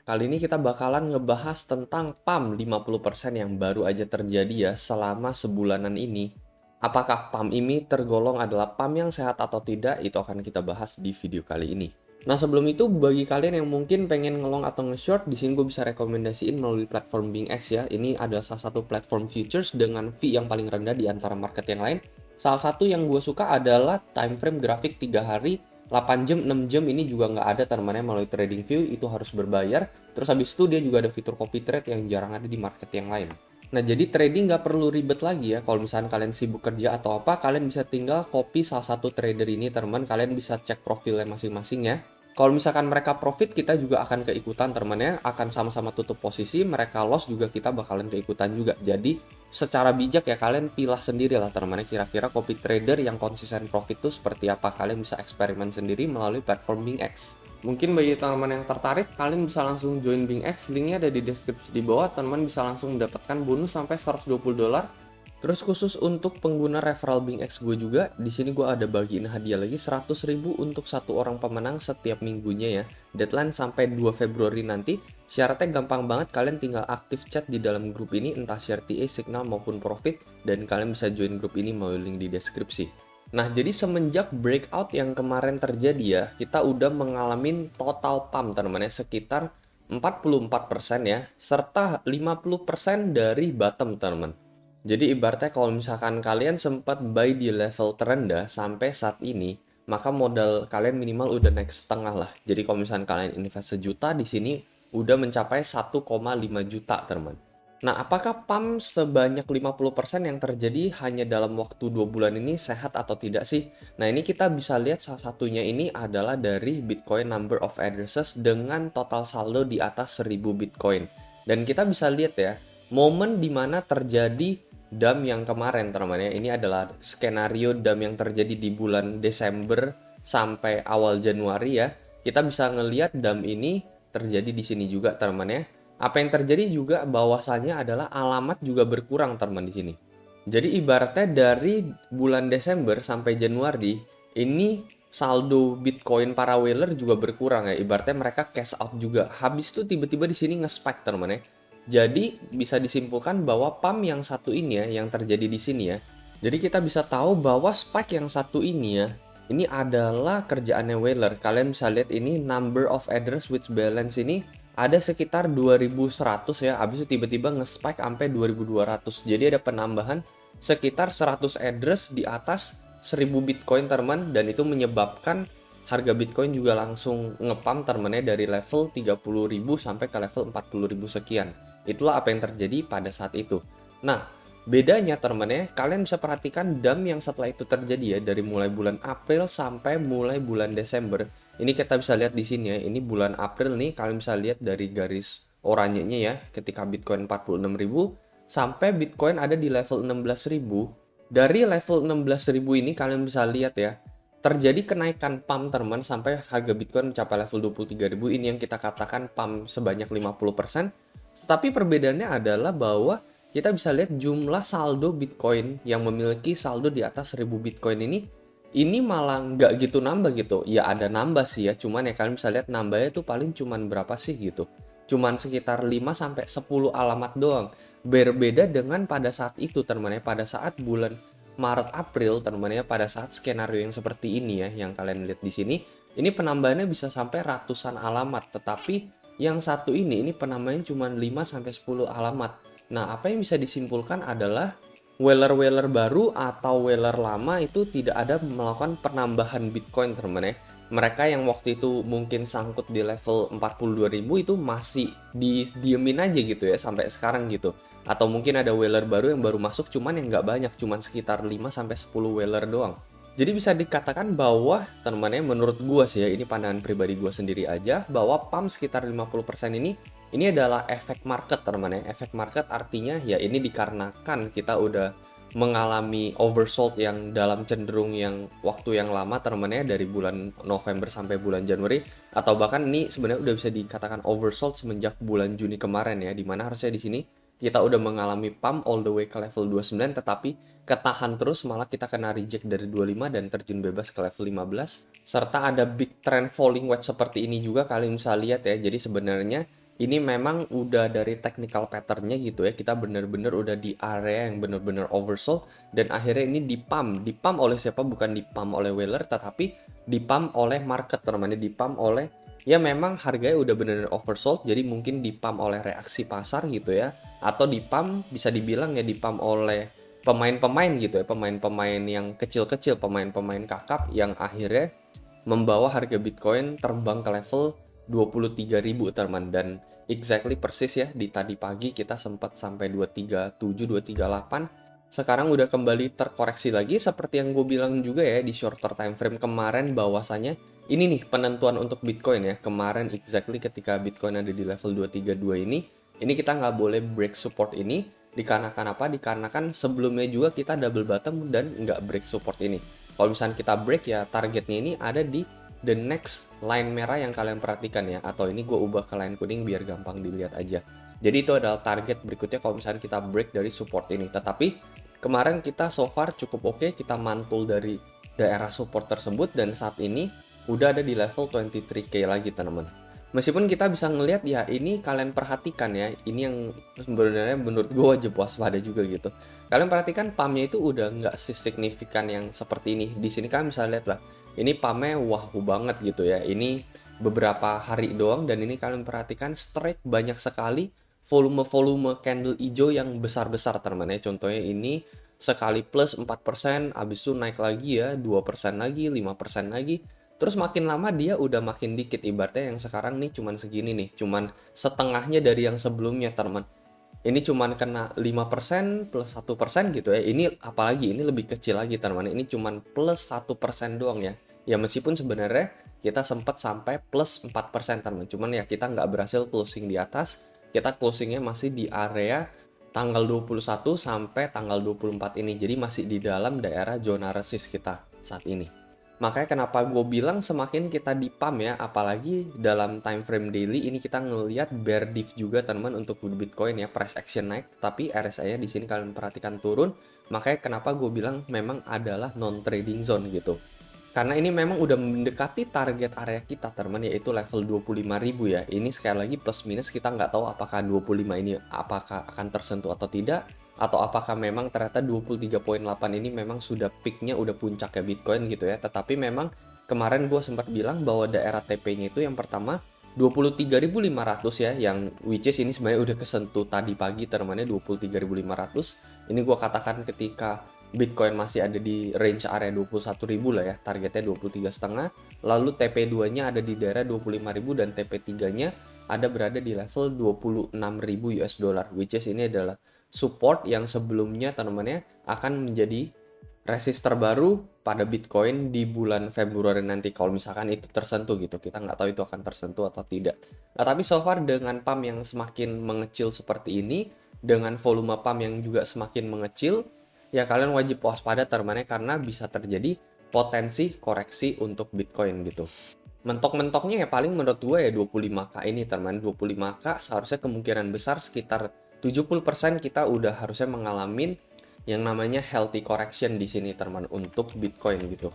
Kali ini kita bakalan ngebahas tentang PAM 50% yang baru aja terjadi ya selama sebulanan ini. Apakah PAM ini tergolong adalah PAM yang sehat atau tidak? Itu akan kita bahas di video kali ini. Nah, sebelum itu bagi kalian yang mungkin pengen ngelong atau nge-short, di sini gue bisa rekomendasiin melalui platform BingX ya. Ini adalah salah satu platform futures dengan fee yang paling rendah di antara market yang lain. Salah satu yang gue suka adalah time frame grafik 3 hari, 8 jam, 6 jam ini juga nggak ada termanya melalui TradingView, itu harus berbayar. Terus habis itu dia juga ada fitur copy trade yang jarang ada di market yang lain. Nah, jadi trading nggak perlu ribet lagi ya. Kalau misalnya kalian sibuk kerja atau apa, kalian bisa tinggal copy salah satu trader ini, teman. Kalian bisa cek profilnya masing-masing ya. Kalau misalkan mereka profit, kita juga akan keikutan, teman-teman ya. Akan sama-sama tutup posisi, mereka loss juga kita bakalan keikutan juga. Jadi, secara bijak ya, kalian pilah sendiri lah, teman-teman. Kira-kira copy trader yang konsisten profit itu seperti apa. Kalian bisa eksperimen sendiri melalui platform BingX. Mungkin bagi teman-teman yang tertarik, kalian bisa langsung join BingX, linknya ada di deskripsi di bawah, teman-teman bisa langsung mendapatkan bonus sampai $120. Terus khusus untuk pengguna referral BingX gue juga, di sini gue ada bagiin hadiah lagi 100.000 untuk satu orang pemenang setiap minggunya ya. Deadline sampai 2 Februari nanti. Syaratnya gampang banget, kalian tinggal aktif chat di dalam grup ini, entah share TA, signal maupun profit, dan kalian bisa join grup ini melalui link di deskripsi. Nah, jadi semenjak breakout yang kemarin terjadi ya, kita udah mengalami total pump teman-teman ya, sekitar 44% ya, serta 50% dari bottom teman-teman. Jadi ibaratnya kalau misalkan kalian sempat buy di level terendah sampai saat ini, maka modal kalian minimal udah naik setengah lah. Jadi kalau misalkan kalian invest sejuta di sini udah mencapai 1,5 juta teman. Nah, apakah PAM sebanyak 50% yang terjadi hanya dalam waktu 2 bulan ini sehat atau tidak sih? Nah, ini kita bisa lihat salah satunya ini adalah dari Bitcoin number of addresses dengan total saldo di atas 1000 Bitcoin. Dan kita bisa lihat ya, momen dimana terjadi dump yang kemarin teman-teman ya. Ini adalah skenario dump yang terjadi di bulan Desember sampai awal Januari ya. Kita bisa ngelihat dump ini terjadi di sini juga teman-teman ya. Apa yang terjadi juga bahwasannya adalah alamat juga berkurang teman-teman di sini. Jadi ibaratnya dari bulan Desember sampai Januari ini saldo Bitcoin para whaler juga berkurang ya. Ibaratnya mereka cash out juga. Habis itu tiba-tiba di sini nge-spike teman-teman ya. Jadi bisa disimpulkan bahwa PAM yang satu ini ya, yang terjadi di sini ya. Jadi kita bisa tahu bahwa spike yang satu ini ya, ini adalah kerjaannya whaler. Kalian bisa lihat ini number of address with balance ini ada sekitar 2100 ya. Habis itu tiba-tiba nge-spike sampai 2200. Jadi ada penambahan sekitar 100 address di atas 1000 Bitcoin teman, dan itu menyebabkan harga Bitcoin juga langsung ngepam temennya dari level 30.000 sampai ke level 40.000 sekian. Itulah apa yang terjadi pada saat itu. Nah, bedanya temennya, kalian bisa perhatikan dump yang setelah itu terjadi ya, dari mulai bulan April sampai mulai bulan Desember. Ini kita bisa lihat di sini ya, ini bulan April nih, kalian bisa lihat dari garis oranyenya ya, ketika Bitcoin 46.000 sampai Bitcoin ada di level 16.000. Dari level 16.000 ini kalian bisa lihat ya, terjadi kenaikan pump teman sampai harga Bitcoin mencapai level 23.000. Ini yang kita katakan pump sebanyak 50%. Tetapi perbedaannya adalah bahwa kita bisa lihat jumlah saldo Bitcoin yang memiliki saldo di atas 1000 Bitcoin ini malah nggak gitu nambah gitu. Ya ada nambah sih ya, cuman ya kalian bisa lihat nambahnya tuh paling cuman berapa sih gitu. Cuman sekitar 5-10 alamat doang. Berbeda dengan pada saat itu teman-teman ya, pada saat bulan Maret April teman-teman ya, pada saat skenario yang seperti ini ya, yang kalian lihat di sini, ini penambahannya bisa sampai ratusan alamat, tetapi yang satu ini penambahannya cuma 5-10 alamat. Nah, apa yang bisa disimpulkan adalah whaler-whaler baru atau whaler lama itu tidak ada melakukan penambahan Bitcoin teman-teman ya. Mereka yang waktu itu mungkin sangkut di level 42.000 itu masih didiemin aja gitu ya sampai sekarang gitu. Atau mungkin ada whaler baru yang baru masuk cuman yang nggak banyak, cuman sekitar 5-10 whaler doang. Jadi bisa dikatakan bahwa teman-teman ya, menurut gua sih ya, ini pandangan pribadi gua sendiri aja, bahwa PAM sekitar 50% ini adalah efek market teman-teman ya. Efek market artinya ya ini dikarenakan kita udah mengalami oversold yang dalam cenderung yang waktu yang lama teman-teman ya, dari bulan November sampai bulan Januari, atau bahkan ini sebenarnya udah bisa dikatakan oversold semenjak bulan Juni kemarin ya, dimana harusnya di sini kita udah mengalami pump all the way ke level 29, tetapi ketahan terus, malah kita kena reject dari 25 dan terjun bebas ke level 15. Serta ada big trend falling wedge seperti ini juga kalian bisa lihat ya. Jadi sebenarnya ini memang udah dari technical patternnya gitu ya, kita bener-bener udah di area yang bener-bener oversold, dan akhirnya ini dipump oleh siapa? Bukan dipump oleh Wheeler, tetapi dipump oleh market teman-teman, dipump oleh, ya memang harganya udah bener-bener oversold, jadi mungkin dipump oleh reaksi pasar gitu ya, atau dipump bisa dibilang ya dipump oleh pemain-pemain gitu ya, pemain-pemain yang kecil-kecil, pemain-pemain kakap yang akhirnya membawa harga Bitcoin terbang ke level 23.000 teman, dan exactly persis ya di tadi pagi kita sempat sampai 237 238. Sekarang udah kembali terkoreksi lagi seperti yang gue bilang juga ya di shorter time frame kemarin, bahwasanya ini nih penentuan untuk Bitcoin ya. Kemarin exactly ketika Bitcoin ada di level 232 ini kita nggak boleh break support ini. Dikarenakan apa? Dikarenakan sebelumnya juga kita double bottom dan nggak break support ini. Kalau misalnya kita break ya targetnya ini ada di the next line merah yang kalian perhatikan ya, atau ini gue ubah ke line kuning biar gampang dilihat aja. Jadi itu adalah target berikutnya kalau misalnya kita break dari support ini. Tetapi kemarin kita so far cukup oke, kita mantul dari daerah support tersebut dan saat ini udah ada di level 23k lagi teman-teman. Meskipun kita bisa ngelihat ya, ini kalian perhatikan ya, ini yang sebenarnya menurut gue wajib waspada juga gitu. Kalian perhatikan pumpnya itu udah nggak signifikan yang seperti ini. Di sini kalian bisa lihat lah, ini pumpnya wahoo banget gitu ya. Ini beberapa hari doang dan ini kalian perhatikan strike banyak sekali volume-volume candle hijau yang besar-besar teman-teman ya. Contohnya ini sekali plus 4%, habis itu naik lagi ya 2% lagi, 5% lagi. Terus makin lama dia udah makin dikit, ibaratnya yang sekarang nih cuman segini nih, cuman setengahnya dari yang sebelumnya teman. Ini cuman kena 5% plus 1% gitu ya. Ini apalagi ini lebih kecil lagi teman. Ini cuman plus 1% doang ya. Ya meskipun sebenarnya kita sempat sampai plus 4% teman. Cuman ya kita nggak berhasil closing di atas. Kita closingnya masih di area tanggal 21 sampai tanggal 24 ini. Jadi masih di dalam daerah zona resist kita saat ini. Makanya kenapa gue bilang semakin kita di pump ya, apalagi dalam time frame daily ini kita ngelihat bear div juga teman-teman untuk Bitcoin ya, price action naik, tapi RSI-nya di sini kalian perhatikan turun. Makanya kenapa gue bilang memang adalah non trading zone gitu. Karena ini memang udah mendekati target area kita teman, yaitu level 25.000 ya. Ini sekali lagi plus minus kita nggak tahu apakah 25 ini apakah akan tersentuh atau tidak, atau apakah memang ternyata 23.8 ini memang sudah peaknya, udah puncaknya Bitcoin gitu ya. Tetapi memang kemarin gue sempat bilang bahwa daerah TP-nya itu yang pertama 23.500 ya, yang which is ini sebenarnya udah kesentuh tadi pagi temannya 23.500. Ini gue katakan ketika Bitcoin masih ada di range area 21.000 lah ya, targetnya 23,5. Lalu TP2-nya ada di daerah 25.000 dan TP3-nya ada berada di level 26.000 US dollar, which is ini adalah support yang sebelumnya teman-temannya akan menjadi resist terbaru pada Bitcoin di bulan Februari nanti kalau misalkan itu tersentuh gitu. Kita nggak tahu itu akan tersentuh atau tidak. Nah, tapi so far dengan pump yang semakin mengecil seperti ini, dengan volume pump yang juga semakin mengecil, ya kalian wajib waspada teman-temannya karena bisa terjadi potensi koreksi untuk Bitcoin gitu. Mentok-mentoknya ya paling menurut gue ya 25k ini teman, 25k seharusnya kemungkinan besar sekitar 70% kita udah harusnya mengalami yang namanya healthy correction di sini teman untuk Bitcoin gitu.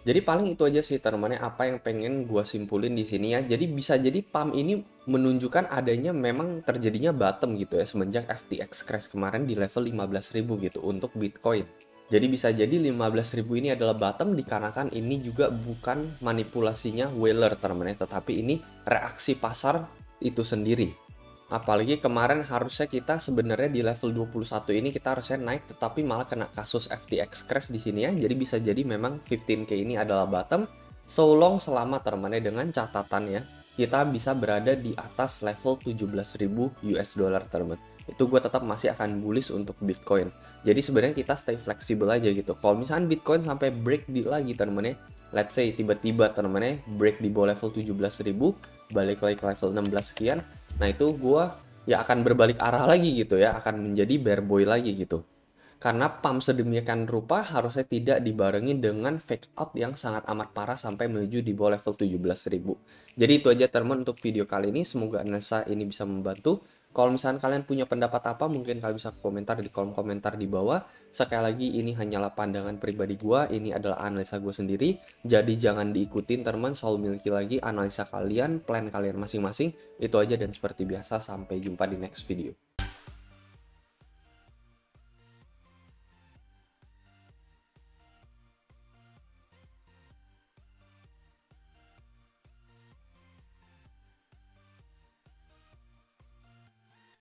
Jadi paling itu aja sih teman-temannya apa yang pengen gue simpulin di sini ya. Jadi bisa jadi pump ini menunjukkan adanya memang terjadinya bottom gitu ya semenjak FTX crash kemarin di level 15.000 gitu untuk Bitcoin. Jadi bisa jadi 15.000 ini adalah bottom dikarenakan ini juga bukan manipulasinya Wheeler teman-teman, tetapi ini reaksi pasar itu sendiri. Apalagi kemarin harusnya kita sebenarnya di level 21 ini kita harusnya naik, tetapi malah kena kasus FTX crash di sini ya. Jadi bisa jadi memang 15k ini adalah bottom. So long selama teman-teman dengan catatan ya, kita bisa berada di atas level 17.000 US dollar teman-teman. Itu gue tetap masih akan bullish untuk Bitcoin. Jadi sebenarnya kita stay fleksibel aja gitu. Kalau misalnya Bitcoin sampai break di lagi teman-teman ya, let's say tiba-tiba teman-teman ya break di bawah level 17.000, balik lagi ke level 16 sekian. Nah itu gue ya akan berbalik arah lagi gitu ya, akan menjadi bear boy lagi gitu. Karena pump sedemikian rupa harusnya tidak dibarengi dengan fake out yang sangat amat parah sampai menuju di bawah level 17.000. Jadi itu aja teman untuk video kali ini, semoga analisa ini bisa membantu. Kalau misalkan kalian punya pendapat apa, mungkin kalian bisa komentar di kolom komentar di bawah. Sekali lagi, ini hanyalah pandangan pribadi gue, ini adalah analisa gue sendiri. Jadi jangan diikutin teman, selalu miliki lagi analisa kalian, plan kalian masing-masing. Itu aja dan seperti biasa, sampai jumpa di next video.